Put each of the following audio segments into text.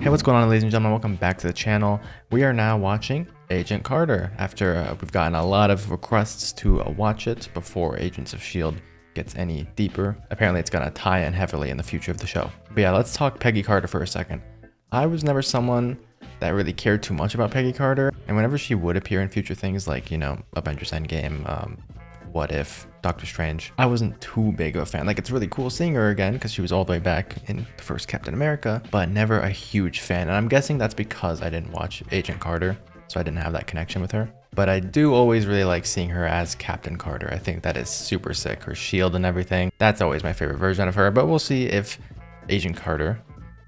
Hey, what's going on, ladies and gentlemen? Welcome back to the channel. We are now watching Agent Carter after we've gotten a lot of requests to watch it before Agents of S.H.I.E.L.D. gets any deeper. Apparently it's going to tie in heavily in the future of the show. But yeah, let's talk Peggy Carter for a second. I was never someone that really cared too much about Peggy Carter, and whenever she would appear in future things like, you know, Avengers Endgame, What If, Doctor Strange, I wasn't too big of a fan. Like, it's really cool seeing her again because she was all the way back in the first Captain America, but never a huge fan. And I'm guessing that's because I didn't watch Agent Carter, so I didn't have that connection with her. But I do always really like seeing her as Captain Carter. I think that is super sick. Her shield and everything. That's always my favorite version of her, but we'll see if Agent Carter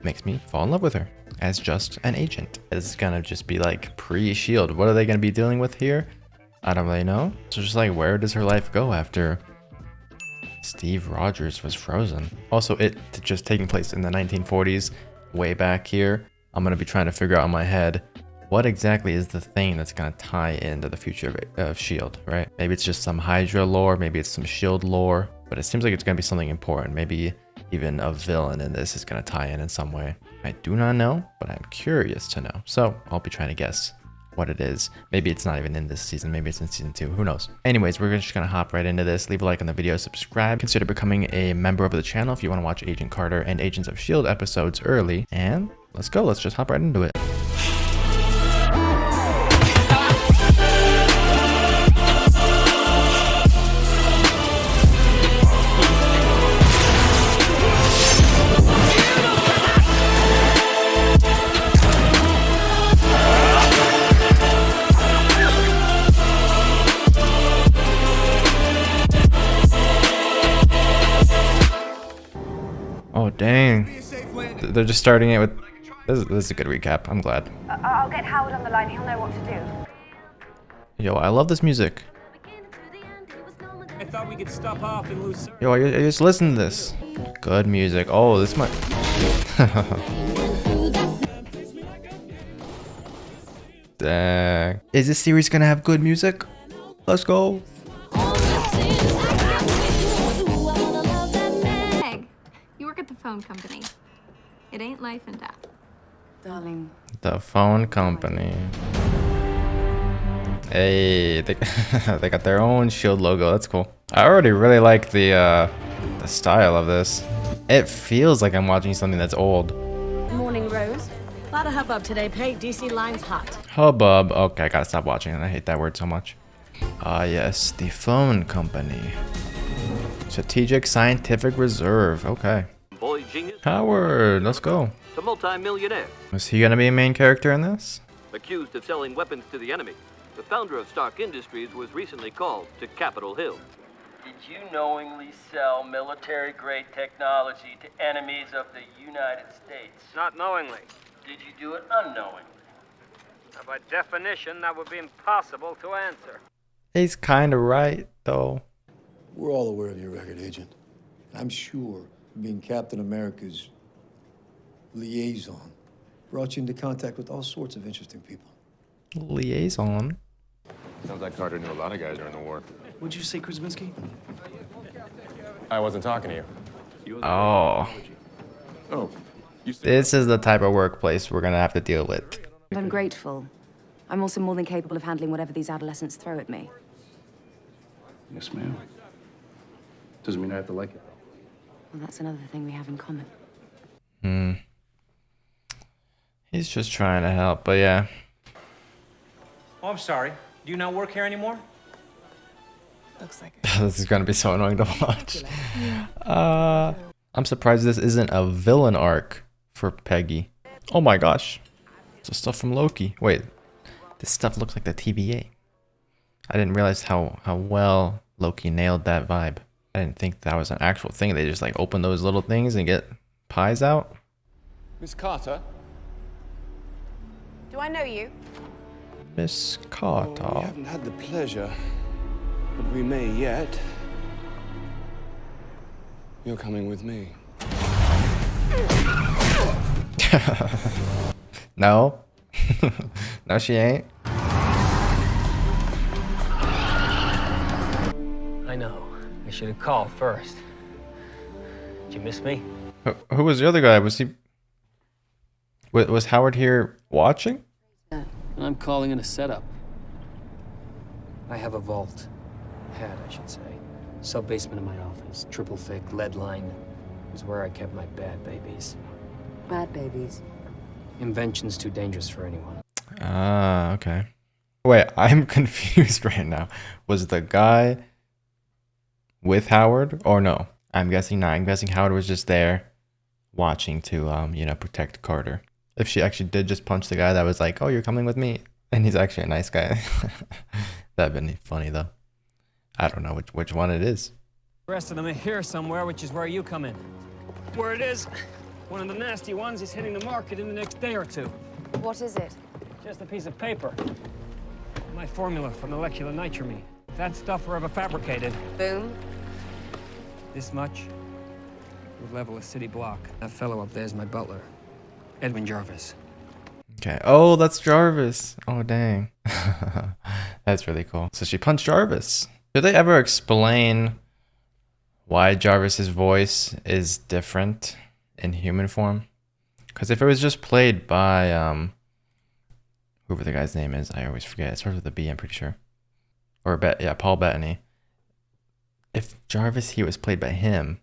makes me fall in love with her as just an agent. It's gonna just be like pre-S.H.I.E.L.D. What are they gonna be dealing with here? I don't really know. So just like, where does her life go after Steve Rogers was frozen? Also, it just taking place in the 1940s, way back here. I'm going to be trying to figure out in my head, what exactly is the thing that's going to tie into the future of S.H.I.E.L.D., right? Maybe it's just some Hydra lore, maybe it's some S.H.I.E.L.D. lore, but it seems like it's going to be something important. Maybe even a villain in this is going to tie in some way. I do not know, but I'm curious to know. So I'll be trying to guess what it is. Maybe it's not even in this season, maybe it's in season 2, who knows. Anyways, we're just gonna hop right into this. Leave a like on the video, subscribe, consider becoming a member of the channel if you want to watch Agent Carter and Agents of S.H.I.E.L.D. episodes early, and let's go. Let's just hop right into it. Oh dang, they're just starting it with this is a good recap. I'm glad. I'll get Howard on the line. He'll know what to do. Yo, I love this music. I thought we could stop off and lose. Yo, I just listen to this. Good music. Oh, this might. Dang. Is this series gonna have good music? Let's go. At the phone company. It ain't life and death. Darling. The phone company. Hey, they, they got their own S.H.I.E.L.D. logo. That's cool. I already really like the style of this. It feels like I'm watching something that's old. Morning, Rose. A lot of hubbub today, Peg. DC line's hot. Hubbub. Okay, I gotta stop watching it. I hate that word so much. Ah, yes, the phone company. Strategic Scientific Reserve. Okay. Boy genius. Howard, let's go. The multi-millionaire. Is he gonna be a main character in this? Accused of selling weapons to the enemy. The founder of Stark Industries was recently called to Capitol Hill. Did you knowingly sell military-grade technology to enemies of the United States? Not knowingly. Did you do it unknowingly? Now, by definition, that would be impossible to answer. He's kind of right, though. We're all aware of your record, Agent. I'm sure being Captain America's liaison brought you into contact with all sorts of interesting people. Liaison? Sounds like Carter knew a lot of guys during the war. What'd you say, Krasinski? I wasn't talking to you. Oh. Oh. This is the type of workplace we're gonna have to deal with. I'm grateful. I'm also more than capable of handling whatever these adolescents throw at me. Yes, ma'am. Doesn't mean I have to like it. Well, that's another thing we have in common. He's just trying to help, but yeah. Oh, I'm sorry. Do you not work here anymore? Looks like This is gonna be so annoying to watch. I'm surprised this isn't a villain arc for Peggy. Oh my gosh. It's the stuff from Loki. Wait, this stuff looks like the TVA. I didn't realize how well Loki nailed that vibe. I didn't think that was an actual thing. They just like open those little things and get pies out. Miss Carter? Do I know you? Miss Carter. Oh, we haven't had the pleasure, but we may yet. You're coming with me. No. No, she ain't. I know. I should have called first. Did you miss me? Who was the other guy? Was he... Was Howard here watching? I'm calling it a setup. I have a vault. Had, I should say. Sub-basement of my office. Triple thick, lead line. Is where I kept my bad babies. Bad babies. Invention's too dangerous for anyone. Ah, okay. Wait, I'm confused right now. Was the guy with Howard or no? I'm guessing not. I'm guessing Howard was just there watching to, you know, protect Carter. If she actually did just punch the guy that was like, oh, you're coming with me, and he's actually a nice guy. That'd been funny though. I don't know which one it is. The rest of them are here somewhere, which is where you come in. Where it is, one of the nasty ones is hitting the market in the next day or two. What is it? Just a piece of paper. My formula for molecular nitramine. If that stuff were ever fabricated, Boom. this much would level a city block. That fellow up there is my butler, Edwin Jarvis. Okay. Oh, that's Jarvis. Oh, dang. That's really cool. So she punched Jarvis. Did they ever explain why Jarvis's voice is different in human form? Because if it was just played by whoever the guy's name is, I always forget. It starts with a B, I'm pretty sure. Or Paul Bettany. If Jarvis here was played by him,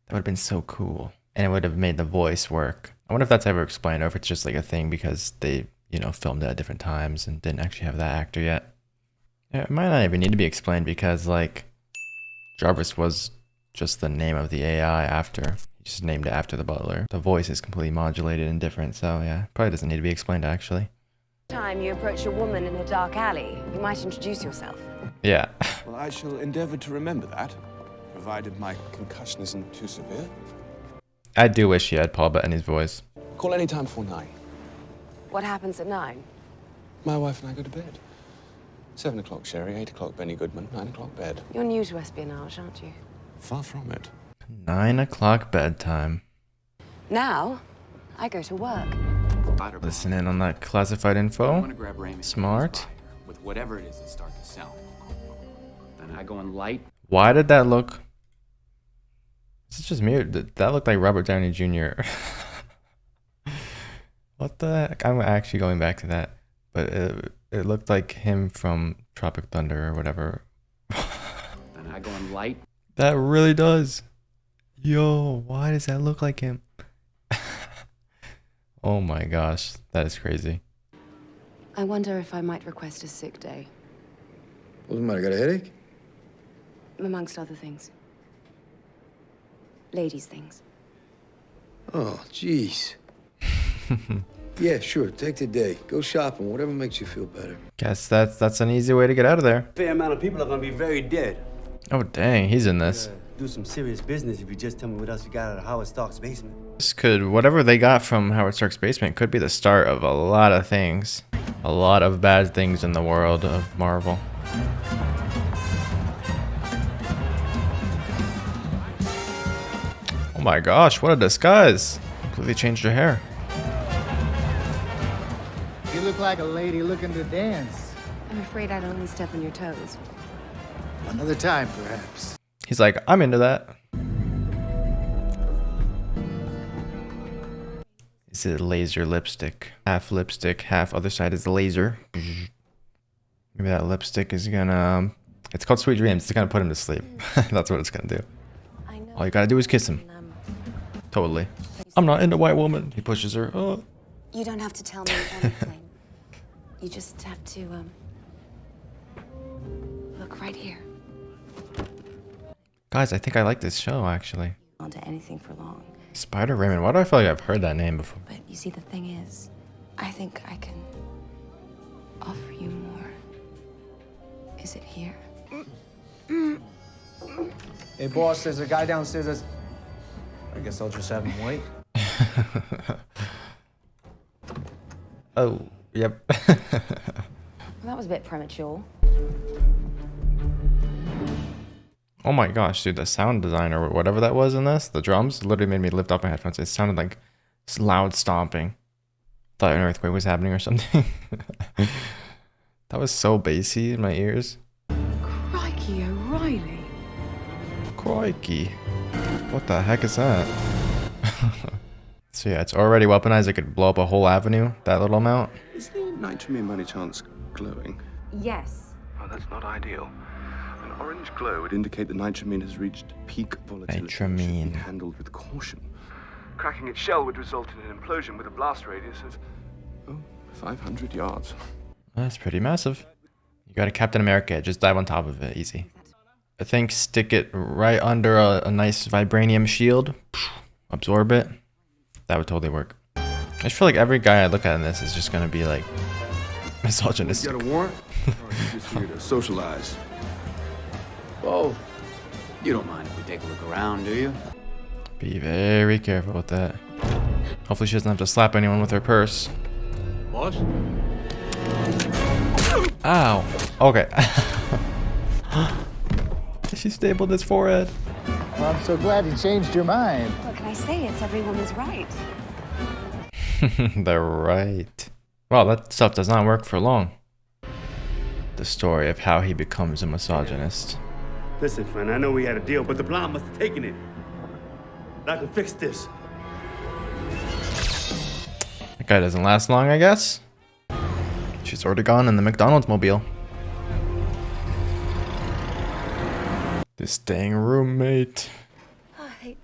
that would have been so cool, and it would have made the voice work. I wonder if that's ever explained, or if it's just like a thing because they, you know, filmed it at different times and didn't actually have that actor yet. Yeah, it might not even need to be explained because, like, Jarvis was just the name of the AI after. He just named it after the butler. The voice is completely modulated and different, so yeah, probably doesn't need to be explained actually. Time you approach a woman in a dark alley, you might introduce yourself. Yeah. Well, I shall endeavor to remember that, provided my concussion isn't too severe. I do wish he had Paul Bettany's voice. Call any time before 9. What happens at 9? My wife and I go to bed. 7 o'clock, Sherry. 8 o'clock, Benny Goodman. 9 o'clock, bed. You're new to espionage, aren't you? Far from it. 9 o'clock bedtime. Now, I go to work. Listen in on that classified info. Smart. With whatever it is that start to sell. Then I go and light. Why did that look? Is it just me? That looked like Robert Downey Jr. What the heck? I'm actually going back to that, but it looked like him from Tropic Thunder or whatever. Then I go and light. That really does. Yo, why does that look like him? Oh my gosh, that is crazy. I wonder if I might request a sick day. What's the matter? Got a headache? Amongst other things. Ladies' things. Oh, jeez. Yeah, sure. Take the day. Go shopping. Whatever makes you feel better. Guess that's an easy way to get out of there. Fair amount of people are gonna be very dead. Oh dang, he's in this. Do some serious business if you just tell me what else you got out of Howard Stark's basement. This could, whatever they got from Howard Stark's basement could be the start of a lot of things. A lot of bad things in the world of Marvel. Oh my gosh, what a disguise. Completely changed her hair. You look like a lady looking to dance. I'm afraid I'd only step on your toes. Another time, perhaps. He's like, I'm into that. Is it laser lipstick? Half lipstick, half other side is the laser. Maybe that lipstick is gonna... It's called Sweet Dreams. It's gonna put him to sleep. That's what it's gonna do. All you gotta do is kiss him. Totally. I'm not into white woman. He pushes her. Oh. You don't have to tell me anything. You just have to, look right here. Guys, I think I like this show, actually. Onto anything for long. Spider Raymond. Why do I feel like I've heard that name before? But you see, the thing is, I think I can offer you more. Is it here? Hey, boss, there's a guy downstairs that's... I guess I'll just have him wait. Oh, yep. Well, that was a bit premature. Oh my gosh, dude, the sound design or whatever that was in this, the drums, literally made me lift up my headphones. It sounded like loud stomping. Thought an earthquake was happening or something. That was so bassy in my ears. Crikey O'Reilly. Crikey. What the heck is that? So yeah, it's already weaponized. It could blow up a whole avenue, that little amount. Is the nitrogen by any chance glowing? Yes. Oh, that's not ideal. An orange glow would indicate the nitramine has reached peak volatility and should be handled with caution. Cracking its shell would result in an implosion with a blast radius of 500 yards. That's pretty massive. You got a Captain America, just dive on top of it, easy. I think stick it right under a nice vibranium shield, absorb it. That would totally work. I just feel like every guy I look at in this is just gonna be like misogynistic. You got a warrant? Or are you just here to socialize? Both. You don't mind if we take a look around, do you? Be very careful with that. Hopefully she doesn't have to slap anyone with her purse. What? Ow. Okay. She stapled his forehead. Well, I'm so glad you changed your mind. What can I say? It's every woman's right. They're right. Well, that stuff does not work for long. The story of how he becomes a misogynist. Listen, friend, I know we had a deal, but the blonde must have taken it. I can fix this. That guy doesn't last long, I guess. She's already gone in the McDonald's mobile. This dang roommate. Oh, they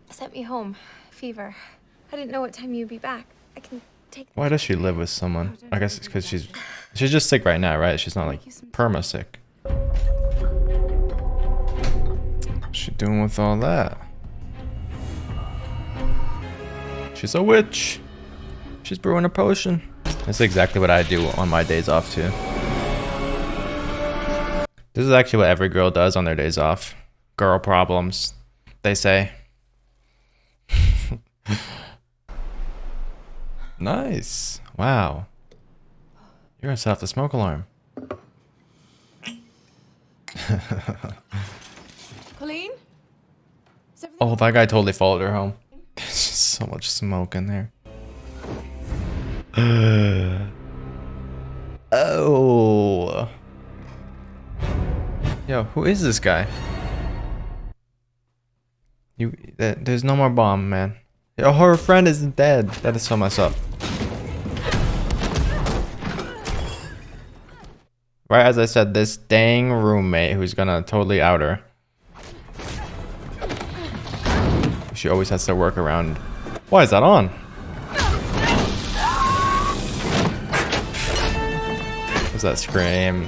sent me home. Fever. I didn't know what time you'd be back. I can take. Why does she live with someone? I guess it's because she's just sick right now, right? She's not like perma sick. What's she doing with all that? She's a witch. She's brewing a potion. That's exactly what I do on my days off too. This is actually what every girl does on their days off. Girl problems, they say. Nice. Wow. You're gonna set off the smoke alarm. Colleen? Oh, that guy totally followed her home. There's just so much smoke in there. Oh. Yo, who is this guy? There's no more bomb, man. Yo, her friend is dead. That is so messed up. Right as I said, this dang roommate who's gonna totally out her. She always has to work around. Why is that on? What's that scream?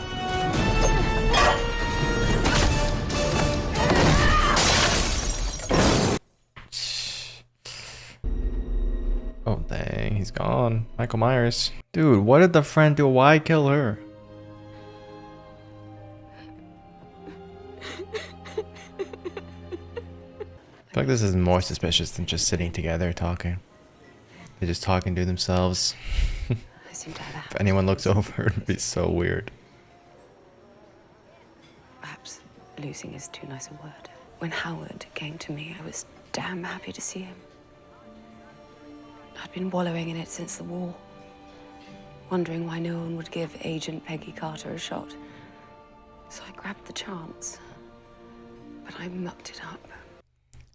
Oh dang, he's gone. Michael Myers. Dude, what did the friend do? Why kill her? I feel like this is more suspicious than just sitting together talking. They're just talking to themselves. If anyone looks over, it'd be so weird. Perhaps losing is too nice a word. When Howard came to me, I was damn happy to see him. I'd been wallowing in it since the war, wondering why no one would give Agent Peggy Carter a shot. So I grabbed the chance, but I mucked it up.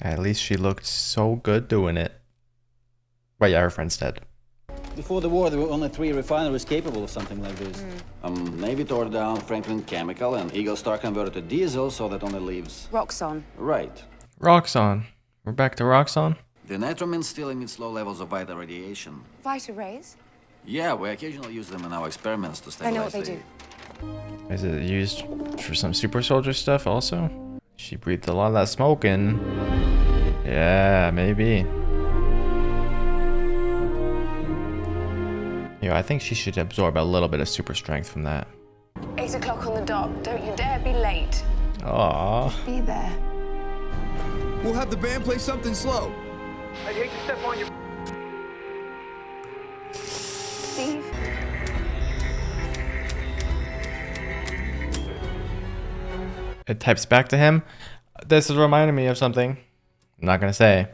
At least she looked so good doing it. Right, yeah, her friend's dead. Before the war, there were only 3 refineries capable of something like this. Navy tore down Franklin Chemical, and Eagle Star converted to diesel, so that only leaves... Roxxon. Right. Roxxon. We're back to Roxxon? The nitramine still emits low levels of Vita radiation. Vita rays? Yeah, we occasionally use them in our experiments to stabilize I know what they do. Is it used for some super soldier stuff also? She breathed a lot of that smoke in. Yeah, maybe. Yo, I think she should absorb a little bit of super strength from that. 8 o'clock on the dot. Don't you dare be late. Aww. Be there. We'll have the band play something slow. I'd hate to step on your... Steve? It types back to him. This is reminding me of something. I'm not gonna say.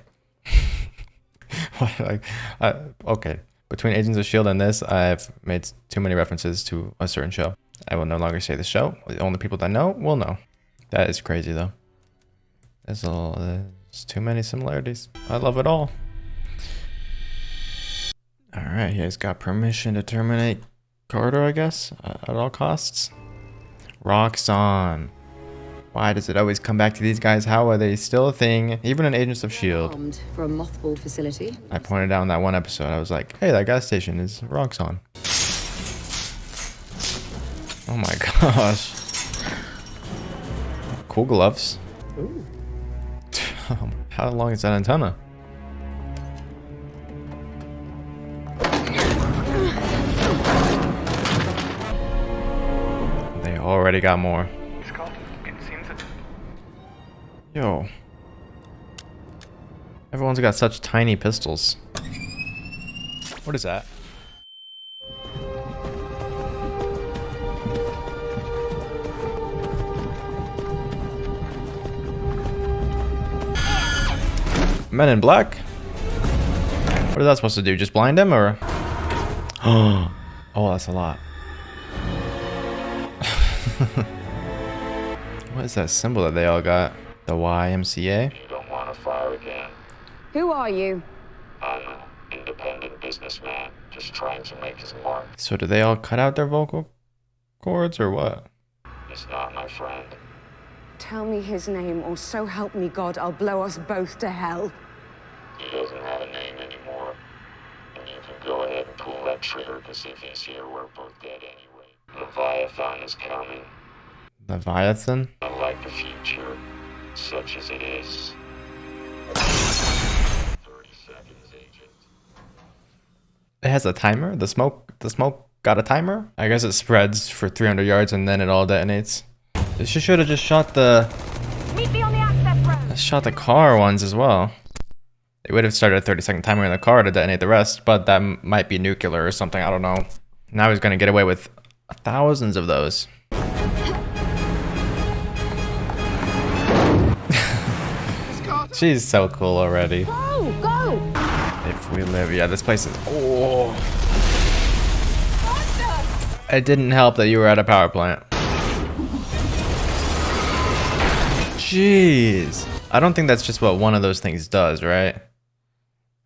Okay. Between Agents of S.H.I.E.L.D. and this, I've made too many references to a certain show. I will no longer say the show. The only people that know will know. That is crazy, though. There's too many similarities. I love it all. All right, he's got permission to terminate Carter, I guess, at all costs. Roxxon. Why does it always come back to these guys? How are they still a thing? Even in Agents of S.H.I.E.L.D. Armed for a mothballed facility. I pointed out in that one episode, I was like, hey, that gas station is Roxxon. Oh my gosh. Cool gloves. Ooh. How long is that antenna? They already got more. Yo. Everyone's got such tiny pistols. What is that? Men in Black? What is that supposed to do? Just blind him or? Oh, that's a lot. What is that symbol that they all got? The YMCA? You don't want to fire again. Who are you? I'm an independent businessman, just trying to make his mark. So do they all cut out their vocal cords or what? It's not my friend. Tell me his name, or so help me God, I'll blow us both to hell. He doesn't have a name anymore. And you can go ahead and pull that trigger, because if he's here, we're both dead anyway. Leviathan is coming. Leviathan? Unlike the future, such as it is. 30 seconds, Agent. It has a timer? The smoke got a timer? I guess it spreads for 300 yards and then it all detonates. She should have just shot the... Meet me on the access road. Shot the car ones as well. It would have started a 30-second timer in the car to detonate the rest, but that might be nuclear or something, I don't know. Now he's gonna get away with thousands of those. She's so cool already. Go, go! If we live, yeah, this place is. Oh. It didn't help that you were at a power plant. Jeez. I don't think that's just what one of those things does, right?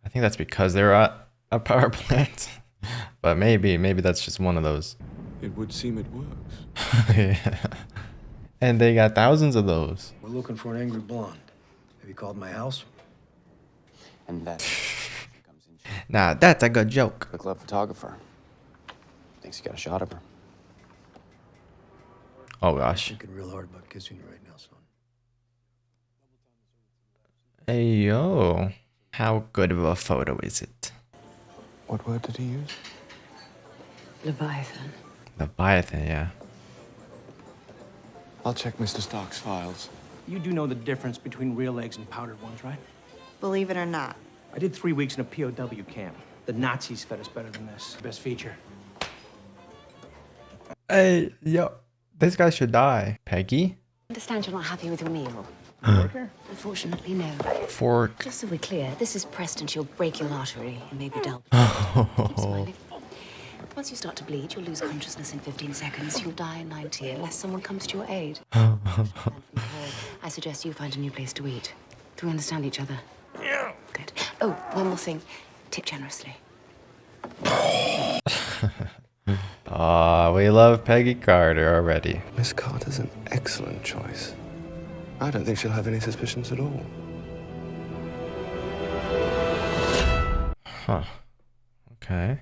I think that's because they're at a power plant. But maybe that's just one of those. It would seem it works. Yeah. And they got thousands of those. We're looking for an angry blonde. Have you called my house? And that Nah, that's a good joke. the club photographer thinks he got a shot of her. Oh gosh. Thinking real hard about kissing you right now, son. Hey yo. How good of a photo is it? What word did he use? Leviathan. Leviathan, yeah. I'll check Mr. Stark's files. You do know the difference between real eggs and powdered ones, right? Believe it or not. I did 3 weeks in a POW camp. The Nazis fed us better than this. Best feature. Hey, yo. This guy should die. Peggy? Understand you're not happy with your meal? Unfortunately, no. Fork. Just so we're clear, this is Preston. She'll break your artery and maybe delve. Keep smiling. Once you start to bleed, you'll lose consciousness in 15 seconds. You'll die in 90 unless someone comes to your aid. I suggest you find a new place to eat. Do we understand each other? Yeah. Good. Oh, one more thing. Tip generously. Aw, we love Peggy Carter already. Miss Carter's an excellent choice. I don't think she'll have any suspicions at all. Huh. Okay.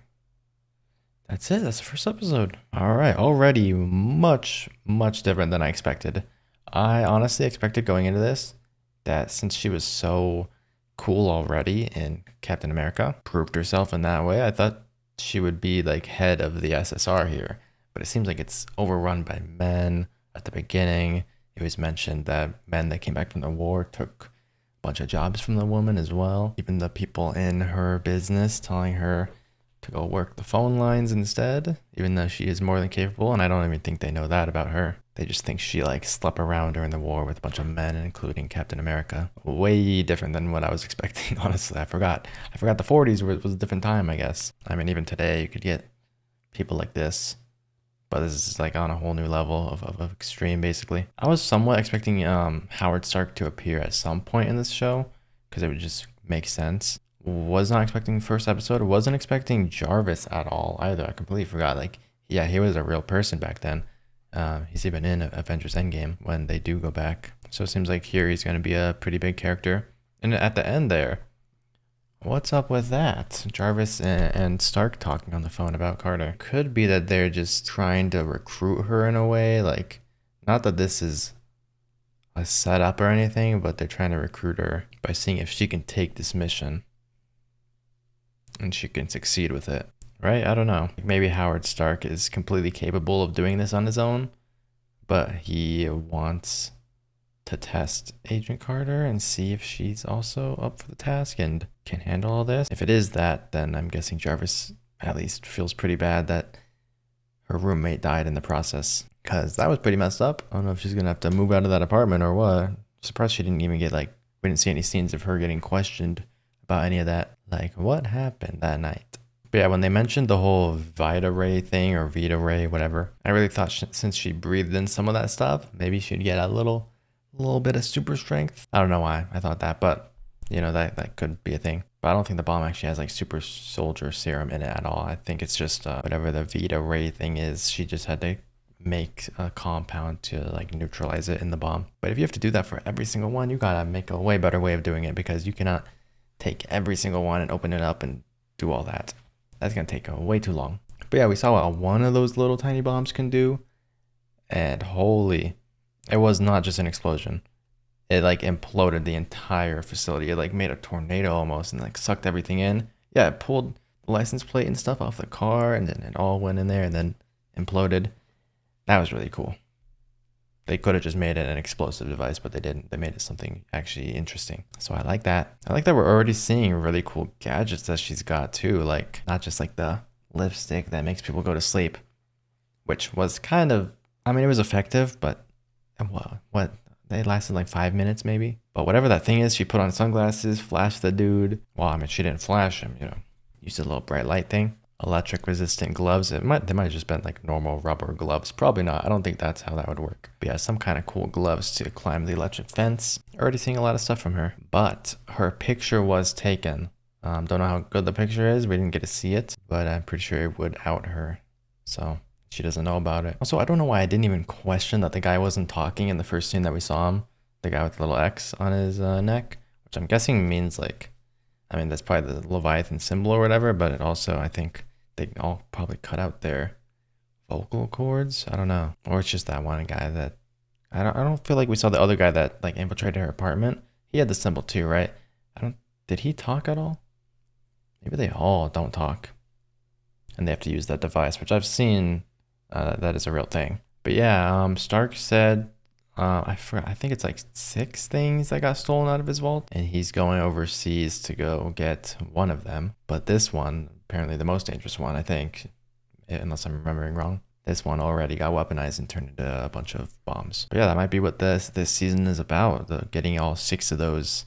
That's it. That's the first episode. All right. Already much different than I expected. I honestly expected going into this that since she was so cool already in Captain America, proved herself in that way, I thought she would be like head of the SSR here. But it seems like it's overrun by men. At the beginning, it was mentioned that men that came back from the war took a bunch of jobs from the woman as well. Even the people in her business telling her to go work the phone lines instead, even though she is more than capable, and I don't even think they know that about her. They just think she like slept around during the war with a bunch of men, including Captain America. Way different than what I was expecting, honestly. I forgot the 40s was a different time, I guess. I mean, even today you could get people like this, but this is like on a whole new level of extreme, basically. I was somewhat expecting Howard Stark to appear at some point in this show, because it would just make sense. Was not expecting first episode. Wasn't expecting Jarvis at all either. I completely forgot. Like, yeah, he was a real person back then. He's even in Avengers Endgame when they do go back. So it seems like here he's going to be a pretty big character. And at the end there, what's up with that? Jarvis and Stark talking on the phone about Carter. Could be that they're just trying to recruit her in a way. Like, not that this is a setup or anything, but they're trying to recruit her by seeing if she can take this mission. And she can succeed with it, right? I don't know. Maybe Howard Stark is completely capable of doing this on his own, but he wants to test Agent Carter and see if she's also up for the task and can handle all this. If it is that, then I'm guessing Jarvis at least feels pretty bad that her roommate died in the process, because that was pretty messed up. I don't know if she's gonna have to move out of that apartment or what. I'm surprised she didn't even get, like, we didn't see any scenes of her getting questioned about any of that. Like, what happened that night? But yeah, when they mentioned the whole Vita Ray thing, or Vita Ray, whatever, I really thought since she breathed in some of that stuff, maybe she'd get a little bit of super strength. I don't know why I thought that, but you know, that could be a thing. But I don't think the bomb actually has like super soldier serum in it at all. I think it's just whatever the Vita Ray thing is, she just had to make a compound to like neutralize it in the bomb. But if you have to do that for every single one, you gotta make a way better way of doing it, because you cannot take every single one and open it up and do all that. That's gonna take way too long. But yeah, we saw what one of those little tiny bombs can do, and holy, it was not just an explosion. It like imploded the entire facility. It like made a tornado almost and like sucked everything in. Yeah, it pulled the license plate and stuff off the car, and then it all went in there and then imploded. That was really cool. They could have just made it an explosive device, but they didn't. They made it something actually interesting. So I like that. I like that we're already seeing really cool gadgets that she's got too. Like, not just like the lipstick that makes people go to sleep, which was kind of, I mean, it was effective, but what? They lasted like 5 minutes maybe. But whatever that thing is, she put on sunglasses, flashed the dude. Well, I mean, she didn't flash him, you know. Used a little bright light thing. Electric resistant gloves. They might have just been like normal rubber gloves. Probably not. I don't think that's how that would work. But yeah, some kind of cool gloves to climb the electric fence. Already seeing a lot of stuff from her. But her picture was taken. Don't know how good the picture is. We didn't get to see it, but I'm pretty sure it would out her. So she doesn't know about it. Also, I don't know why I didn't even question that the guy wasn't talking in the first scene that we saw him. The guy with the little X on his neck, which I'm guessing means like, I mean, that's probably the Leviathan symbol or whatever, but it also, I think, they all probably cut out their vocal cords. I don't know. Or it's just that one guy that, I don't feel like we saw the other guy that like infiltrated her apartment. He had the symbol too, right? Did he talk at all? Maybe they all don't talk. And they have to use that device, which I've seen that is a real thing. But yeah, Stark said, I forgot, I think it's like 6 things that got stolen out of his vault, and he's going overseas to go get one of them. But this one, apparently the most dangerous one, I think, unless I'm remembering wrong, this one already got weaponized and turned into a bunch of bombs. But yeah, that might be what this season is about, getting all 6 of those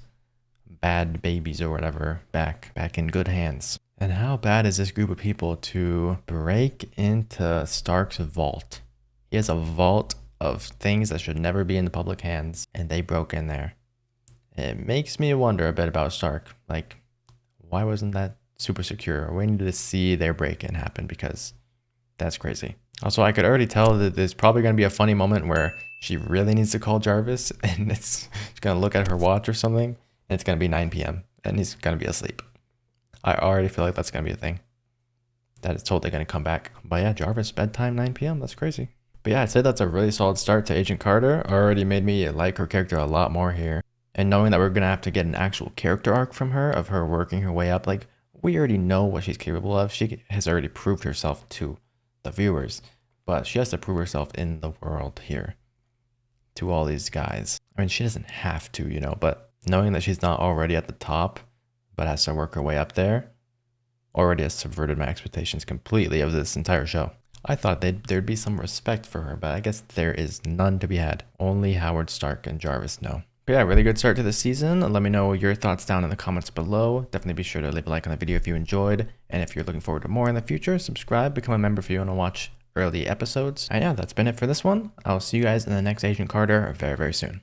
bad babies or whatever back in good hands. And how bad is this group of people to break into Stark's vault? He has a vault of things that should never be in the public hands, and they broke in there. It makes me wonder a bit about Stark. Like, why wasn't that super secure? We needed to see their break-in happen, because that's crazy. Also, I could already tell that there's probably going to be a funny moment where she really needs to call Jarvis, and she's going to look at her watch or something, and it's going to be 9 p.m., and he's going to be asleep. I already feel like that's going to be a thing. That is totally going to come back. But yeah, Jarvis, bedtime, 9 p.m., that's crazy. But yeah, I'd say that's a really solid start to Agent Carter. Already made me like her character a lot more here. And knowing that we're going to have to get an actual character arc from her, of her working her way up, like, we already know what she's capable of. She has already proved herself to the viewers, but she has to prove herself in the world here to all these guys. I mean, she doesn't have to, you know, but knowing that she's not already at the top, but has to work her way up there, already has subverted my expectations completely of this entire show. I thought there'd be some respect for her, but I guess there is none to be had. Only Howard Stark and Jarvis know. But yeah, really good start to the season. Let me know your thoughts down in the comments below. Definitely be sure to leave a like on the video if you enjoyed. And if you're looking forward to more in the future, subscribe, become a member if you want to watch early episodes. And yeah, that's been it for this one. I'll see you guys in the next Agent Carter very, very soon.